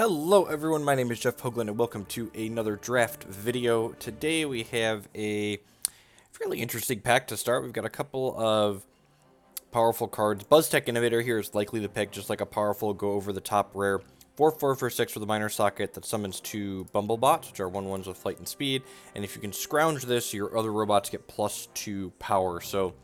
Hello everyone, my name is Jeff Hoagland and welcome to another draft video. Today we have a fairly interesting pack to start. We've got a couple of powerful cards. BuzzTech Innovator here is likely the pick, just like a powerful go over the top rare 4/4 for 6 with a minor socket that summons 2 Bumblebots, which are 1/1s with flight and speed. And if you can scrounge this, your other robots get +2 power. So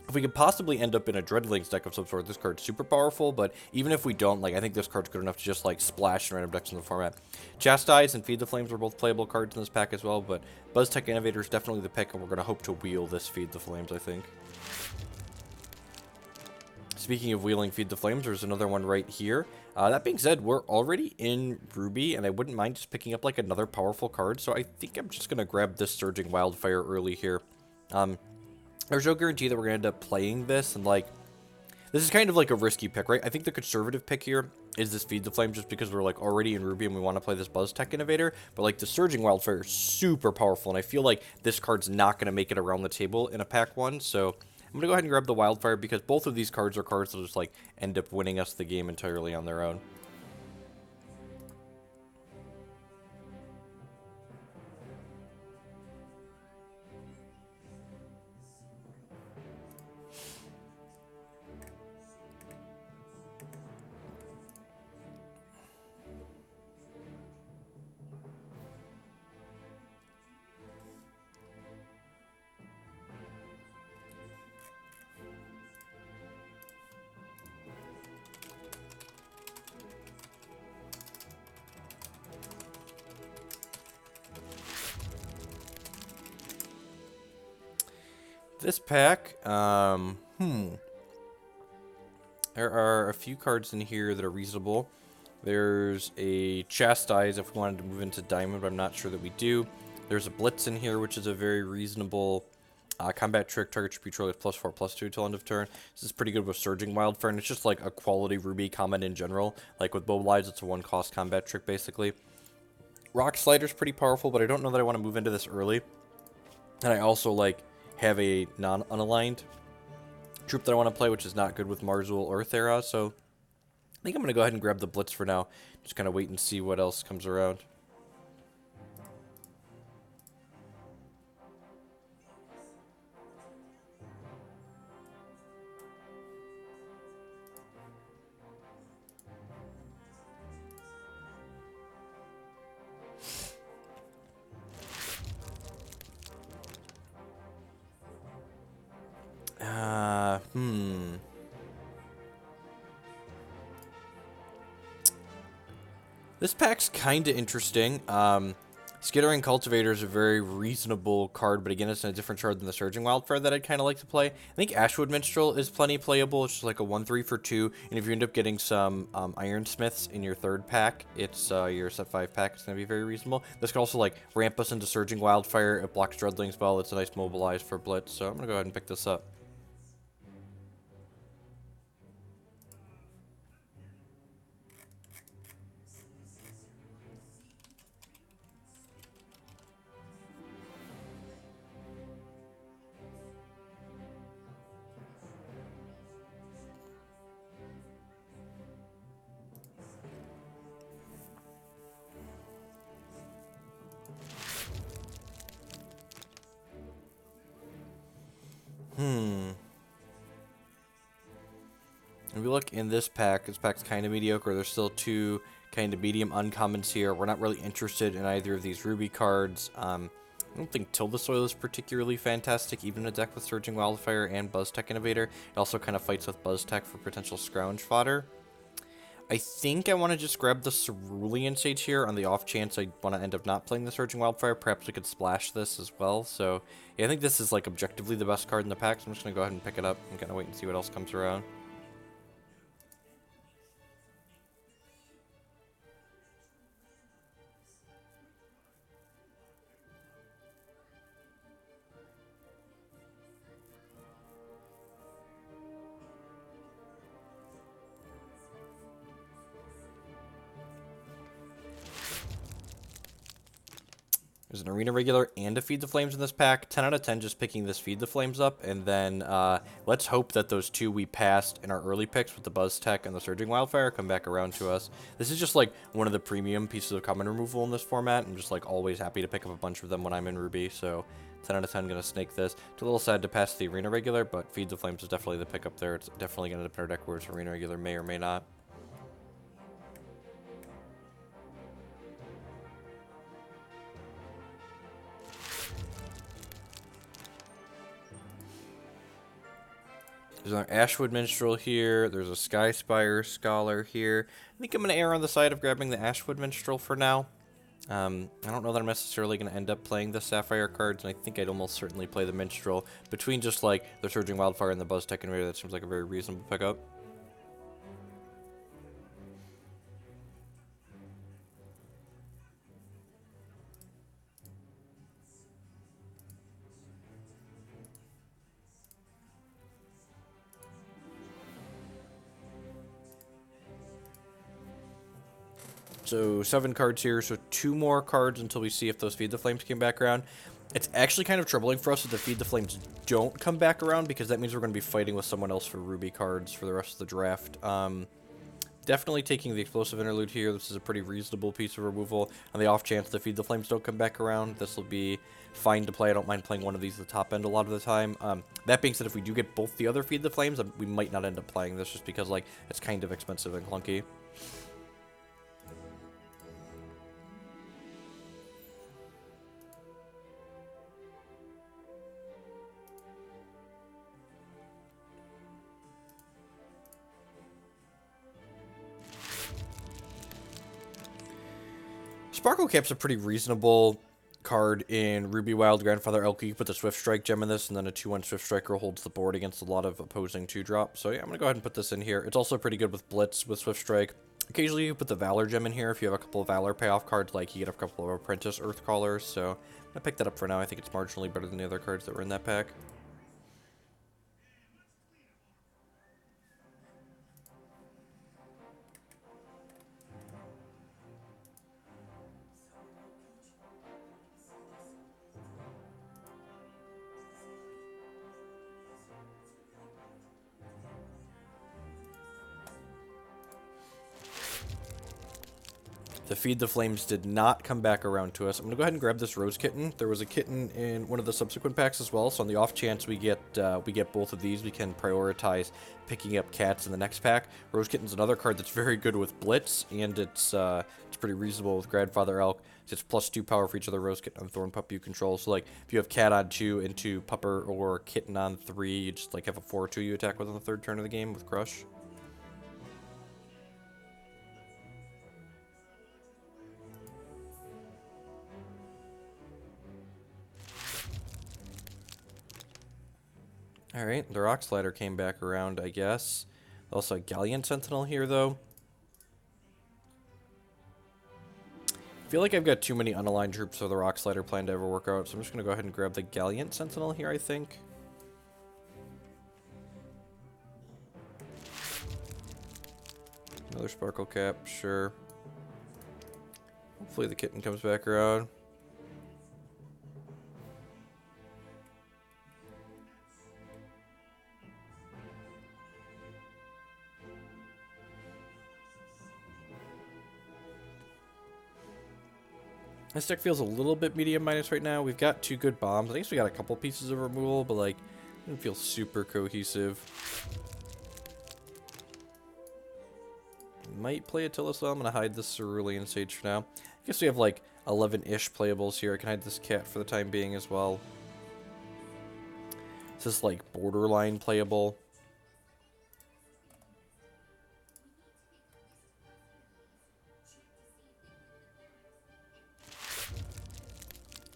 if we could possibly end up in a Dreadlings deck of some sort, this card's super powerful, but even if we don't, I think this card's good enough to just, splash in random decks in the format. Chastise and Feed the Flames are both playable cards in this pack as well, but BuzzTech Innovator is definitely the pick, and we're going to hope to wheel this Feed the Flames, I think. Speaking of wheeling Feed the Flames, there's another one right here. That being said, we're already in Ruby, and I wouldn't mind just picking up, another powerful card, so I think I'm just going to grab this Surging Wildfire early here. There's no guarantee that we're going to end up playing this, and, this is kind of like a risky pick, right? I think the conservative pick here is this Feed the Flame just because we're, already in Ruby and we want to play this BuzzTech Innovator, but, the Surging Wildfire is super powerful, and I feel like this card's not going to make it around the table in a pack 1, so I'm going to go ahead and grab the Wildfire because both of these cards are cards that just, end up winning us the game entirely on their own. This pack, there are a few cards in here that are reasonable. There's a Chastise if we wanted to move into Diamond, but I'm not sure that we do. There's a Blitz in here, which is a very reasonable combat trick. Target should be controlled with +4/+2 until end of turn. This is pretty good with Surging Wildfire, and it's just a quality Ruby comment in general. With Mobilize, it's a 1-cost combat trick, basically. Rock Slider's pretty powerful, but I don't know that I want to move into this early. And I also, have a non-unaligned troop that I want to play, which is not good with Marzul or Thera, so I think I'm going to go ahead and grab the Blitz for now. Just kind of wait and see what else comes around. This pack's kind of interesting. Skittering Cultivator is a very reasonable card, but again, it's in a different shard than the Surging Wildfire that I'd kind of like to play. I think Ashwood Minstrel is plenty playable. It's just a 1/3 for 2, and if you end up getting some Ironsmiths in your third pack, it's your set 5 pack. It's going to be very reasonable. This could also ramp us into Surging Wildfire. It blocks Dreadlings well. It's a nice Mobilize for Blitz, so I'm going to go ahead and pick this up. If we look in this pack's kind of mediocre. There's still 2 kind of medium uncommons here. We're not really interested in either of these Ruby cards. I don't think Till the Soil is particularly fantastic, even in a deck with Surging Wildfire and BuzzTech Innovator. It also kind of fights with BuzzTech for potential scrounge fodder. I think I want to just grab the Cerulean Sage here on the off chance I want to end up not playing the Surging Wildfire. Perhaps we could splash this as well. So, yeah, I think this is, objectively the best card in the pack, so I'm just going to go ahead and pick it up and kind of wait and see what else comes around. There's an Arena Regular and a Feed the Flames in this pack. 10 out of 10 just picking this Feed the Flames up. And then let's hope that those two we passed in our early picks with the Buzz Tech and the Surging Wildfire come back around to us. This is just like one of the premium pieces of common removal in this format. I'm just like always happy to pick up a bunch of them when I'm in Ruby. So 10 out of 10 going to snake this. It's a little sad to pass the Arena Regular, but Feed the Flames is definitely the pickup there. It's definitely going to depend on our deck where it's Arena Regular may or may not. There's another Ashwood Minstrel here. There's a Skyspire Scholar here. I think I'm going to err on the side of grabbing the Ashwood Minstrel for now. I don't know that I'm necessarily going to end up playing the Sapphire cards, and I think I'd almost certainly play the Minstrel. Between just like the Surging Wildfire and the Buzz Tech Invader, that seems like a very reasonable pickup. So 7 cards here, so 2 more cards until we see if those Feed the Flames came back around. It's actually kind of troubling for us if the Feed the Flames don't come back around, because that means we're going to be fighting with someone else for Ruby cards for the rest of the draft. Definitely taking the Explosive Interlude here. This is a pretty reasonable piece of removal. On the off chance the Feed the Flames don't come back around, this will be fine to play. I don't mind playing one of these at the top end a lot of the time. That being said, if we do get both the other Feed the Flames, we might not end up playing this just because like it's kind of expensive and clunky. Sparkle Cap's a pretty reasonable card in Ruby Wild. Grandfather Elk, you put the Swift Strike gem in this, and then a 2-1 Swift Striker holds the board against a lot of opposing 2-drop. So yeah, I'm going to go ahead and put this in here. It's also pretty good with Blitz with Swift Strike. Occasionally you put the Valor gem in here if you have a couple of Valor payoff cards, like you get a couple of Apprentice Earthcallers. So I'm going to pick that up for now. I think it's marginally better than the other cards that were in that pack. The Feed the Flames did not come back around to us. I'm going to go ahead and grab this Rose Kitten. There was a kitten in one of the subsequent packs as well, so on the off chance we get both of these, we can prioritize picking up cats in the next pack. Rose Kitten's another card that's very good with Blitz, and it's pretty reasonable with Grandfather Elk. It's +2 power for each other Rose Kitten and Thorn Pup you control. So like if you have cat on 2 into Pupper or Kitten on 3, you just like have a 4/2 you attack with on the 3rd turn of the game with Crush. Alright, the Rock Slider came back around, I guess. Also a Galleon Sentinel here, though. I feel like I've got too many unaligned troops for the Rock Slider plan to ever work out, so I'm just going to go ahead and grab the Galleon Sentinel here, I think. Another Sparkle Cap, sure. Hopefully the kitten comes back around. This deck feels a little bit medium minus right now. We've got 2 good bombs. I think we got a couple pieces of removal, but like, it doesn't feel super cohesive. Might play Attila, so I'm going to hide this Cerulean Sage for now. I guess we have like 11-ish playables here. I can hide this cat for the time being as well. Is this like borderline playable?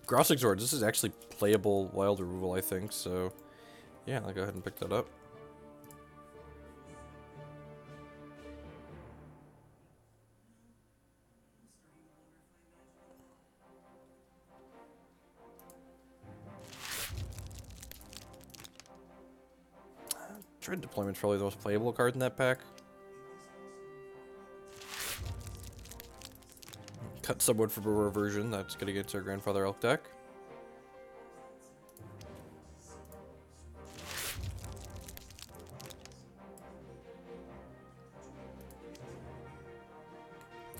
Gross Exords, this is actually playable wild removal, I think, so yeah, I'll go ahead and pick that up. Dread Deployment's probably the most playable card in that pack. cut someone from a reversion. That's good against our Grandfather Elk deck.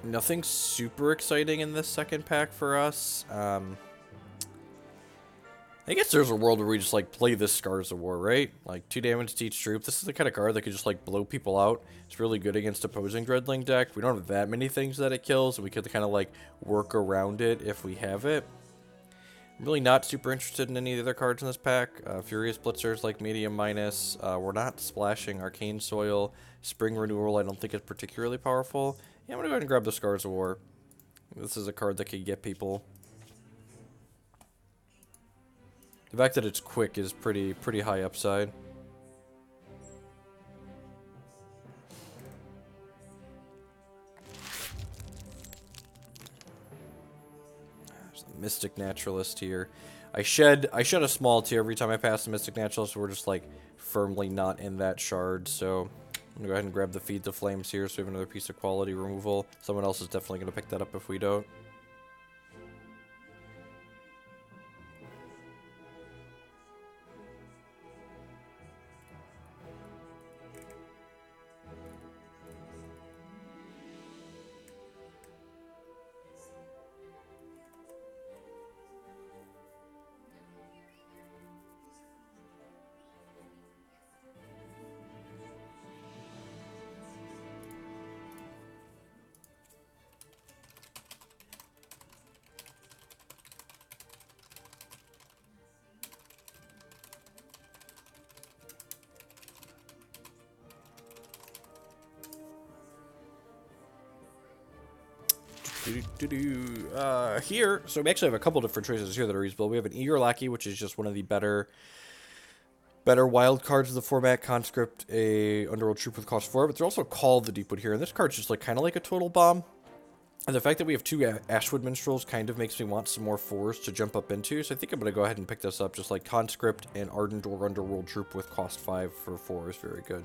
Nothing super exciting in this second pack for us. I guess there's a world where we just, like, play this Scars of War, right? Like, 2 damage to each troop. This is the kind of card that could just, like, blow people out. It's really good against opposing Dreadling deck. We don't have that many things that it kills, and we could kind of, like, work around it if we have it. I'm really not super interested in any of the other cards in this pack. Furious Blitzers, like, medium minus. We're not splashing Arcane Soil. Spring Renewal, I don't think is particularly powerful. Yeah, I'm going to go ahead and grab the Scars of War. This is a card that could get people. The fact that it's quick is pretty high upside. There's a Mystic Naturalist here. I shed a small tear every time I pass the Mystic Naturalist, so we're just, like, firmly not in that shard, so I'm gonna go ahead and grab the Feed the Flames here, so we have another piece of quality removal. Someone else is definitely gonna pick that up if we don't. Here, so we actually have a couple different choices here that are usable. We have an Eager Lackey, which is just one of the better wild cards of the format. Conscript, a Underworld Troop with cost 4, but there's also Call the Deepwood here, and this card's just like kind of like a total bomb. And the fact that we have 2 Ashwood Minstrels kind of makes me want some more 4s to jump up into, so I think I'm going to go ahead and pick this up. Just like Conscript and Ardent or Underworld Troop with cost 5 for 4 is very good.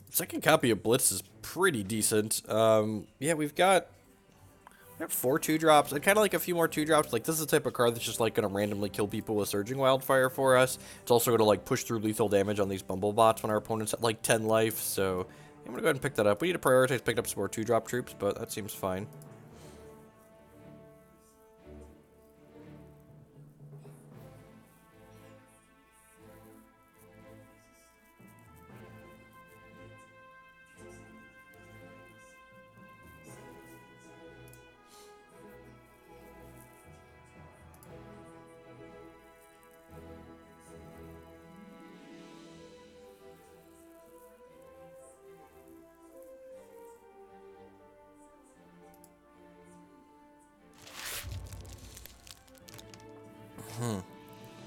Second copy of Blitz is pretty decent. Yeah, we have 4 2-drops and kind of like a few more 2-drops. Like, this is the type of card that's just like going to randomly kill people with Surging Wildfire for us. It's also going to like push through lethal damage on these Bumblebots when our opponents have like 10 life. So I'm going to go ahead and pick that up. We need to prioritize picking up some more 2-drop troops, but that seems fine.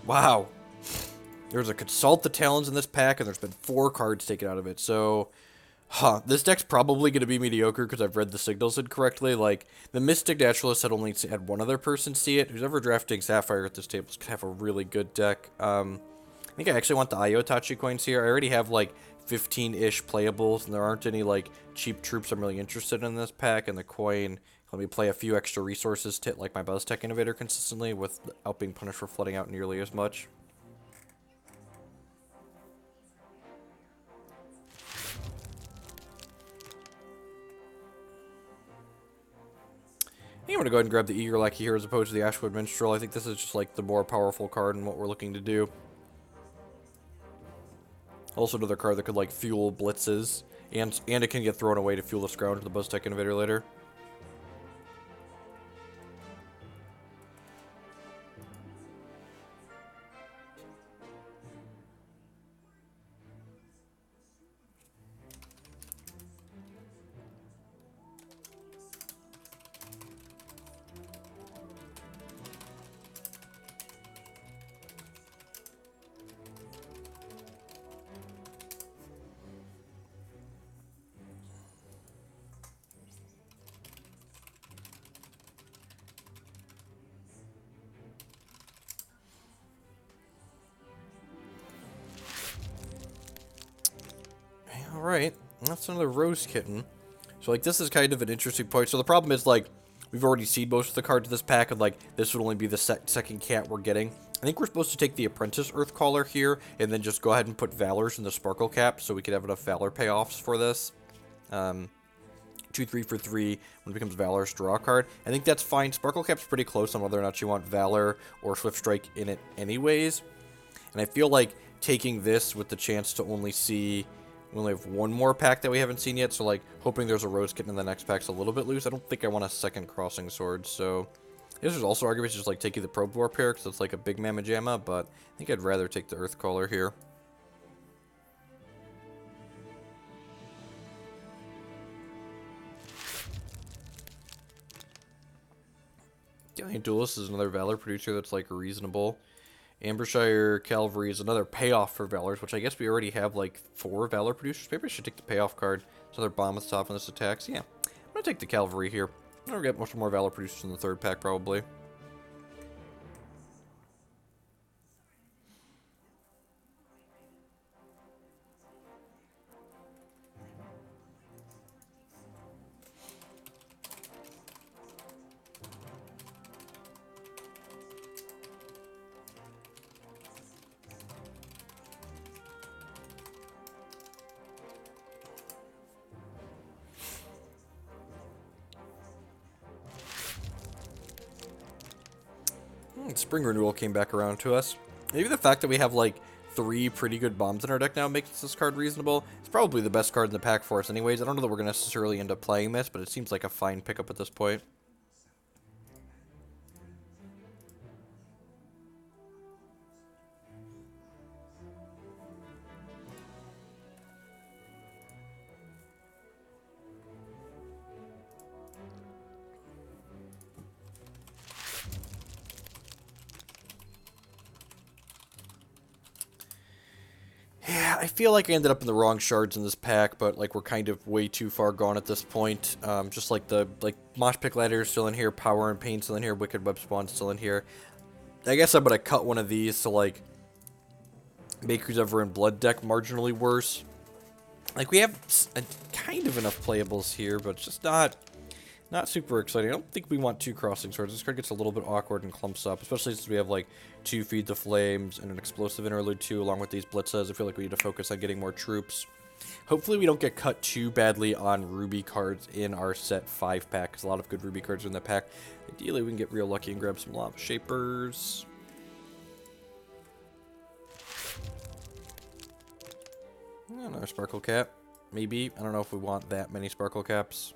Wow. There's a Consult the Talons in this pack, and there's been 4 cards taken out of it. So, this deck's probably going to be mediocre because I've read the signals incorrectly. Like, the Mystic Naturalist had only had one other person see it. Who's ever drafting Sapphire at this table is going to have a really good deck. I think I actually want the Iotachi coins here. I already have, like, 15-ish playables, and there aren't any, like, cheap troops I'm really interested in this pack. And the coin let me play a few extra resources to hit, like, my BuzzTech Innovator consistently without being punished for flooding out nearly as much. I think I'm going to go ahead and grab the Eager Lackey here as opposed to the Ashwood Minstrel. I think this is just, like, the more powerful card in what we're looking to do. Also another card that could, like, fuel blitzes, and it can get thrown away to fuel the Scrounge to the BuzzTech Innovator later. Alright, that's another Rose Kitten. So, like, this is kind of an interesting point. So the problem is, like, we've already seen most of the cards in this pack, and, like, this would only be the second cat we're getting. I think we're supposed to take the Apprentice Earthcaller here, and then just go ahead and put Valors in the Sparkle Cap, so we could have enough Valor payoffs for this. 2, 3 for 3 when it becomes Valor's draw a card. I think that's fine. Sparkle Cap's pretty close on whether or not you want Valor or Swift Strike in it anyways. And I feel like taking this with the chance to only see... We only have one more pack that we haven't seen yet, so, like, hoping there's a Rose Kitten in the next pack's a little bit loose. I don't think I want a second Crossing Sword, so... There's also arguments just, like, taking the Probe Warp here, because it's, like, a big Mamma Jamma, but I think I'd rather take the Earthcaller here. Giant Duelist is another Valor producer that's, like, reasonable. Ambershire Cavalry is another payoff for Valors, which I guess we already have, like, 4 Valor producers. Maybe I should take the payoff card. It's another bomb at the top on this attacks. Yeah, I'm going to take the Cavalry here. I'll get much more Valor producers in the third pack, probably. Spring Renewal came back around to us. Maybe the fact that we have, like, 3 pretty good bombs in our deck now makes this card reasonable. It's probably the best card in the pack for us anyways. I don't know that we're going to necessarily end up playing this, but it seems like a fine pickup at this point. Yeah, I feel like I ended up in the wrong shards in this pack, but, like, we're kind of way too far gone at this point. Just like the, Mosh Pit Ladder is still in here, Power and Pain still in here, Wicked Web Spawn still in here. I guess I'm going to cut one of these to, like, make Who's Ever in Blood deck marginally worse. Like, we have kind of enough playables here, but it's just not super exciting. I don't think we want 2 Crossing Swords. This card gets a little bit awkward and clumps up, especially since we have, like, 2 Feed the Flames and an Explosive Interlude 2 along with these blitzes. I feel like we need to focus on getting more troops. Hopefully we don't get cut too badly on Ruby cards in our set 5-pack, because a lot of good Ruby cards are in the pack. Ideally, we can get real lucky and grab some Lava Shapers. Another Sparkle Cap. Maybe. I don't know if we want that many Sparkle Caps.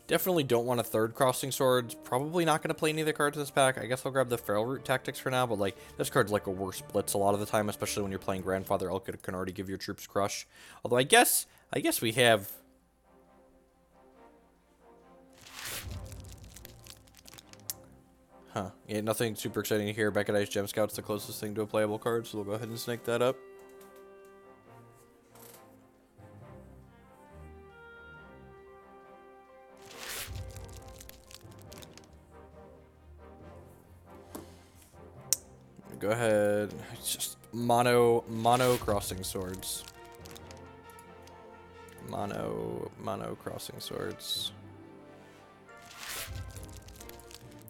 Definitely don't want a third Crossing Swords. Probably not going to play any of the cards in this pack. I guess I'll grab the Feral Root Tactics for now, but, like, this card's like a worse blitz a lot of the time, especially when you're playing Grandfather Elk. It can already give your troops crush. Although I guess we have... Huh. Yeah, nothing super exciting here. Mechanized Gem Scout's the closest thing to a playable card, so we'll go ahead and snake that up. Go ahead. It's just mono Crossing Swords. Mono Crossing Swords.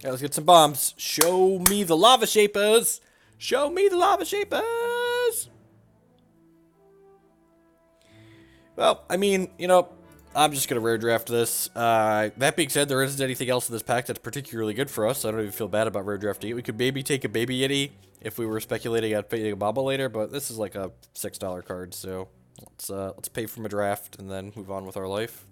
Yeah, let's get some bombs. Show me the Lava Shapers! Show me the Lava Shapers! Well, I mean, you know, I'm just going to rare draft this. That being said, there isn't anything else in this pack that's particularly good for us, so I don't even feel bad about rare drafting it. We could maybe take a Baby Yeti if we were speculating on paying a Baba later, but this is like a $6 card, so let's pay from a draft and then move on with our life.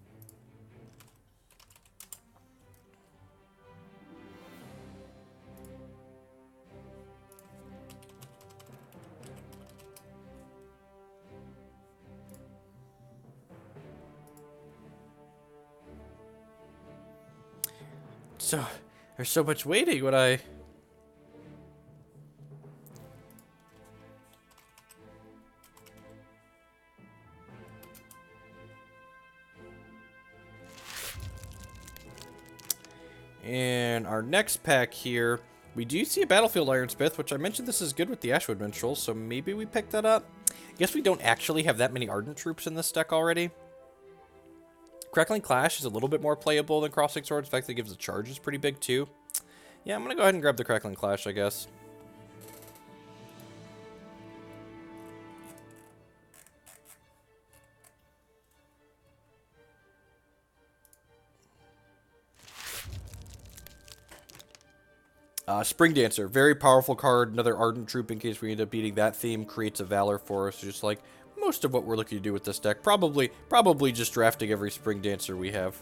So, there's so much waiting when I... In our next pack here, we do see a Battlefield Ironsmith, which I mentioned this is good with the Ashwood Minstrel, so maybe we pick that up. I guess we don't actually have that many Ardent Troops in this deck already. Crackling Clash is a little bit more playable than Crossing Swords. In fact, it gives the charges pretty big too. Yeah, I'm going to go ahead and grab the Crackling Clash, I guess. Spring Dancer, very powerful card. Another Ardent Troop in case we end up beating that theme. Creates a Valor for us, just like most of what we're looking to do with this deck. Probably just drafting every Spring Dancer we have.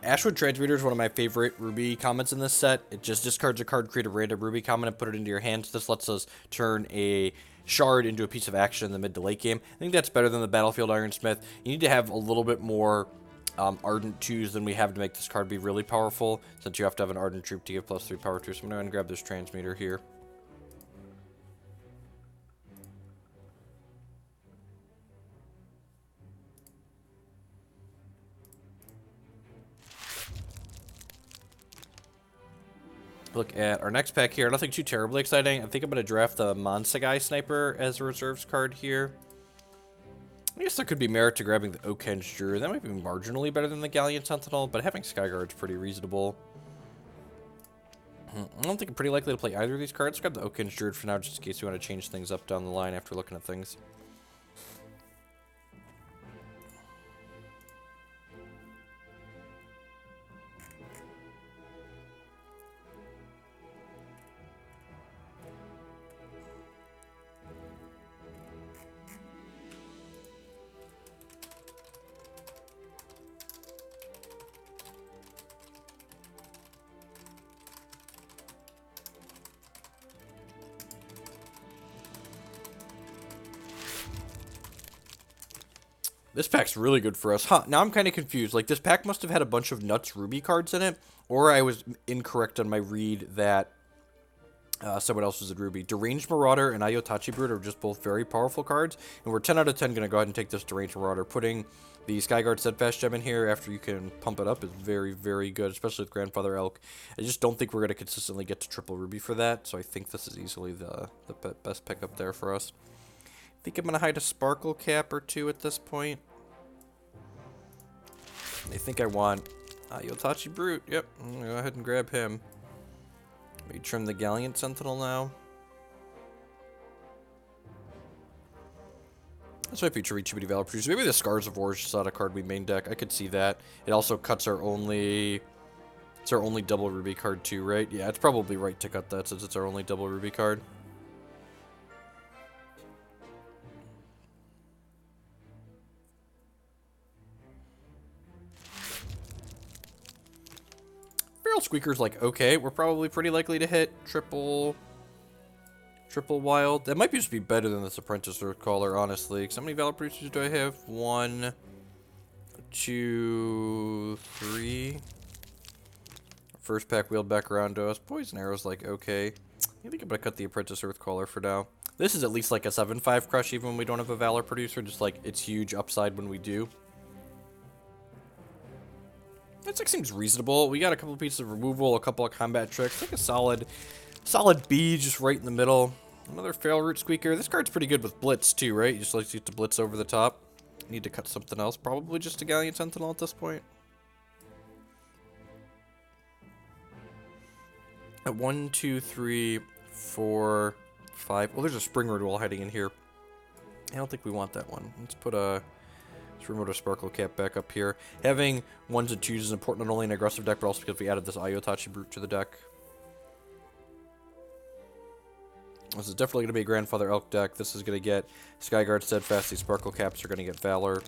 Ashwood Transmuter is one of my favorite Ruby commons in this set. It just discards a card, create a random Ruby common, and put it into your hands. This lets us turn a shard into a piece of action in the mid to late game. I think that's better than the Battlefield Ironsmith. You need to have a little bit more Ardent 2s than we have to make this card be really powerful, since you have to have an Ardent Troop to give +3 power to. So I'm going to go ahead and grab this Transmuter here. Look at our next pack here. Nothing too terribly exciting. I think I'm going to draft the Monsagai Sniper as a reserves card here. I guess there could be merit to grabbing the Oakhenge Druid. That might be marginally better than the Galleon Sentinel, but having Skyguard's pretty reasonable. I don't think I'm pretty likely to play either of these cards. Grab the Oakhenge Druid for now, just in case you want to change things up down the line after looking at things. This pack's really good for us. Huh, now I'm kind of confused. Like, this pack must have had a bunch of Nuts Ruby cards in it, or I was incorrect on my read that someone else was a Ruby. Deranged Marauder and Ayotachi Brute are just both very powerful cards, and we're 10 out of 10 going to go ahead and take this Deranged Marauder. Putting the Skyguard Steadfast Gem in here after you can pump it up is very, very good, especially with Grandfather Elk. I just don't think we're going to consistently get to triple Ruby for that, so I think this is easily the best pickup there for us. I think I'm going to hide a Sparkle Cap or two at this point. I think I want Ayotachi Brute. Yep, I'm going to go ahead and grab him. Maybe trim the Galleon Sentinel now. This might be Chirichibi Valor Producer. Maybe the Scars of War is just not a card we main deck. I could see that. It also cuts our only... It's our only double Ruby card too, right? Yeah, it's probably right to cut that since it's our only double Ruby card. Feral Squeaker's like, okay, we're probably pretty likely to hit triple wild. That might just be better than this Apprentice Earthcaller, honestly. Because how many Valor Producers do I have? 1, 2, 3. First pack wheeled back around to us. Poison Arrow's like, okay. I think I'm going to cut the Apprentice Earthcaller for now. This is at least like a 7-5 crush even when we don't have a Valor Producer. Just like, it's huge upside when we do. That deck seems reasonable. We got a couple pieces of removal, a couple of combat tricks. Like a solid B just right in the middle. Another Feral Root Squeaker. This card's pretty good with Blitz too, right? You just like to get to Blitz over the top. Need to cut something else. Probably just a Galleon Sentinel at this point. At 1, 2, 3, 4, 5. Well, there's a Spring Renewal hiding in here. I don't think we want that one. Let's put a... Let's remote a Sparkle Cap back up here. Having 1s and 2s is important not only in an aggressive deck, but also because we added this Ayotachi Brute to the deck. This is definitely going to be a Grandfather Elk deck. This is going to get Skyguard Steadfast. These Sparkle Caps are going to get Valor.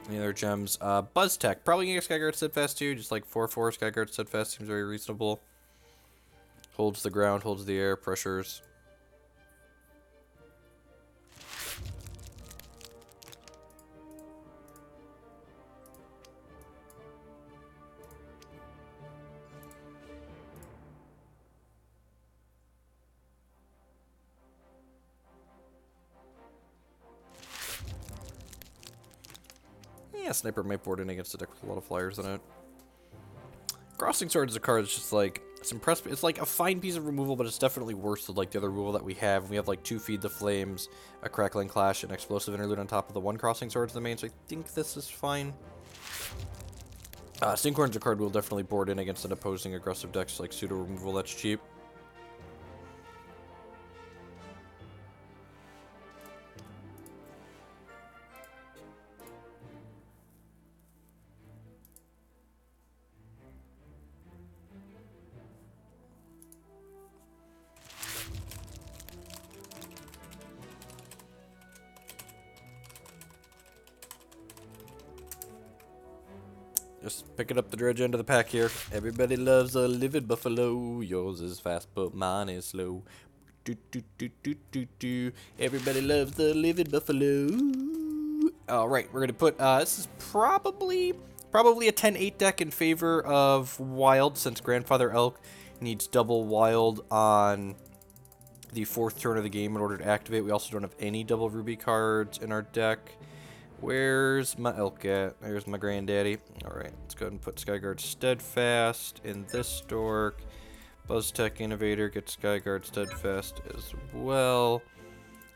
Any other gems? Buzztech. Probably gonna get Skyguard Steadfast too. Just like 4/4 Skyguard Steadfast seems very reasonable. Holds the ground, holds the air, pressures. Yeah, Sniper might board in against a deck with a lot of flyers in it. Crossing Sword is a card that's just like, it's impressive. It's like a fine piece of removal, but it's definitely worse than like the other removal that we have. We have like 2 Feed the Flames, a Crackling Clash, and Explosive Interlude on top of the 1 Crossing Sword to the main, so I think this is fine. Stinkhorn's a card we'll definitely board in against an opposing aggressive decks like pseudo removal that's cheap. Just picking up the dredge end of the pack here. Everybody loves a livid buffalo. Yours is fast, but mine is slow. Do, do, do, do, do, do. Everybody loves the livid buffalo. All right, we're gonna put. This is probably a 10-8 deck in favor of wild, since Grandfather Elk needs double wild on the 4th turn of the game in order to activate. We also don't have any double ruby cards in our deck. Where's my elk at? There's my granddaddy. Alright, let's go ahead and put Skyguard Steadfast in this Stork. Buzztech Innovator gets Skyguard Steadfast as well.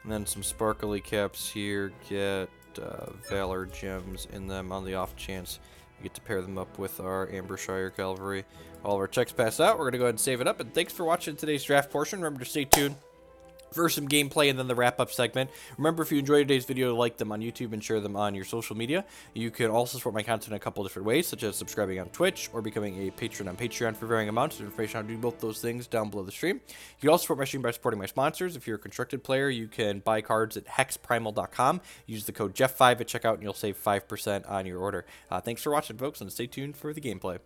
And then some sparkly caps here get Valor Gems in them on the off chance we get to pair them up with our Ambershire Cavalry. All of our checks pass out. We're going to go ahead and save it up. And thanks for watching today's draft portion. Remember to stay tuned for some gameplay and then the wrap-up segment. Remember, if you enjoyed today's video, like them on YouTube and share them on your social media. You can also support my content in a couple different ways, such as subscribing on Twitch or becoming a patron on Patreon for varying amounts. There's information on how to do both those things down below the stream. You can also support my stream by supporting my sponsors. If you're a constructed player, you can buy cards at hexprimal.com. Use the code Jeff5 at checkout and you'll save 5% on your order. Thanks for watching, folks, and stay tuned for the gameplay.